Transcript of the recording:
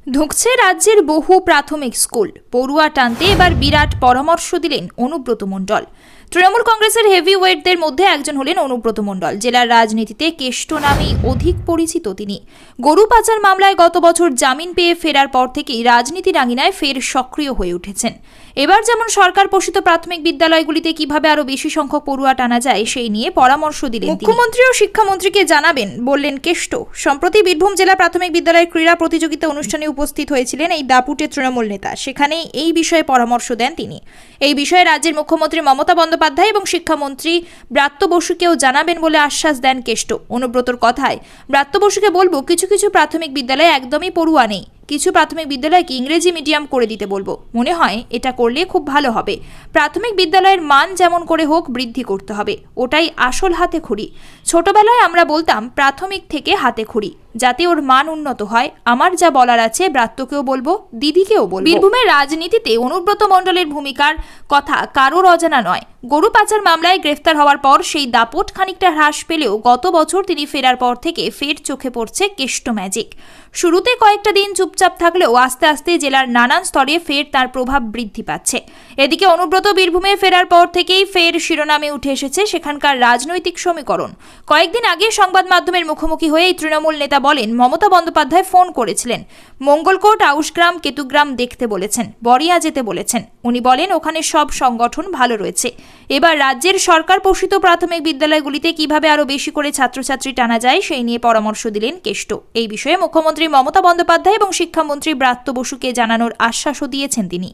ধুঁকছে রাজ্যের বহু প্রাথমিক স্কুল। পড়ুয়া টানতে এবার বিরাট পরামর্শ দিলেন অনুব্রত মণ্ডল। তৃণমূল কংগ্রেসের হেভিওয়েটদের মধ্যে একজন হলেন অনুব্রত মণ্ডল। জেলার রাজনীতিতে কেষ্ট নামেই অধিক পরিচিত তিনি। গরু পাচার মামলায় গত বছর জামিন পেয়ে ফেরার পর থেকেই রাজনীতির আঙিনায় ফের সক্রিয় হয়ে উঠেছেন। এবার যেমন সরকার পোষিত প্রাথমিক বিদ্যালয়গুলিতে কিভাবে আরো বেশি সংখ্যক পড়ুয়া টানা যায় সেই নিয়ে পরামর্শ দিলেন মুখ্যমন্ত্রী ও শিক্ষামন্ত্রীকে জানাবেন বললেন কেষ্ট। সম্প্রতি বীরভূম জেলা প্রাথমিক বিদ্যালয়ের ক্রীড়া প্রতিযোগিতা অনুষ্ঠানে উপস্থিত হয়েছিলেন এই দাপুটের তৃণমূল নেতা। সেখানেই এই বিষয়ে পরামর্শ দেন তিনি। এই বিষয়ে রাজ্যের মুখ্যমন্ত্রী মমতা বন্দ্যোপাধ্যায় এবং শিক্ষামন্ত্রী ব্রাত্য বসুকেও জানাবেন বলে আশ্বাস দেন কেষ্ট। অনুব্রতর কথায়, ব্রাত্য বসুকে বলবো, কিছু কিছু প্রাথমিক বিদ্যালয়ে একদমই পড়ুয়া নেই। কিছু প্রাথমিক বিদ্যালয়কে ইংরেজি মিডিয়াম করে দিতে বলবো। মনে হয় এটা করলে খুব ভালো হবে। প্রাথমিক বিদ্যালয়ের মান যেমন করে হোক বৃদ্ধি করতে হবে, ওটাই আসল হাতে খড়ি। ছোটবেলায় আমরা বলতাম প্রাথমিক থেকে হাতে খড়ি, যাতে ওর মান উন্নত হয়। আমার যা বলার আছে ব্রাত্যকেও বলবো, দিদিকেও বলবো। বীরভূমের রাজনীতিতে অনুব্রত মণ্ডলের ভূমিকার কথা কারোর অজানা নয়। গরু পাচার মামলায় গ্রেফতার হওয়ার পর সেই দাপট খানিকটা হ্রাস পেলেও গত বছর তিনি ফেরার পর থেকে ফের চোখে পড়ছে কেষ্ট ম্যাজিক। শুরুতে কয়েকটা দিন চুপচাপ থাকলেও আস্তে আস্তে জেলার নানান স্তরে ফের তার প্রভাব বৃদ্ধি পাচ্ছে। এদিকে অনুব্রত বীরভূমে ফেরার পর থেকেই ফের শিরোনামে উঠে এসেছে সেখানকার রাজনৈতিক সমীকরণ। কয়েকদিন আগে সংবাদ মাধ্যমের মুখোমুখি হয়ে তৃণমূল নেতা বলেন, মমতা বন্দ্যোপাধ্যায় ফোন করেছিলেন, মঙ্গলকোট, আউশগ্রাম, কেতুগ্রাম দেখতে বলেছেন, বরিয়া যেতে বলেছেন। উনি বলেন ওখানে সব সংগঠন ভালো রয়েছে। এবার রাজ্যের সরকার পোষিত প্রাথমিক বিদ্যালয়গুলিতে কিভাবে আরো বেশি করে ছাত্রছাত্রী টানা যায় সেই নিয়ে পরামর্শ দিলেন কেষ্ট। এই বিষয়ে মুখ্যমন্ত্রী মমতা বন্দ্যোপাধ্যায় এবং শিক্ষামন্ত্রী ব্রাত্য বসুকে জানানোর আশ্বাসও দিয়েছেন তিনি।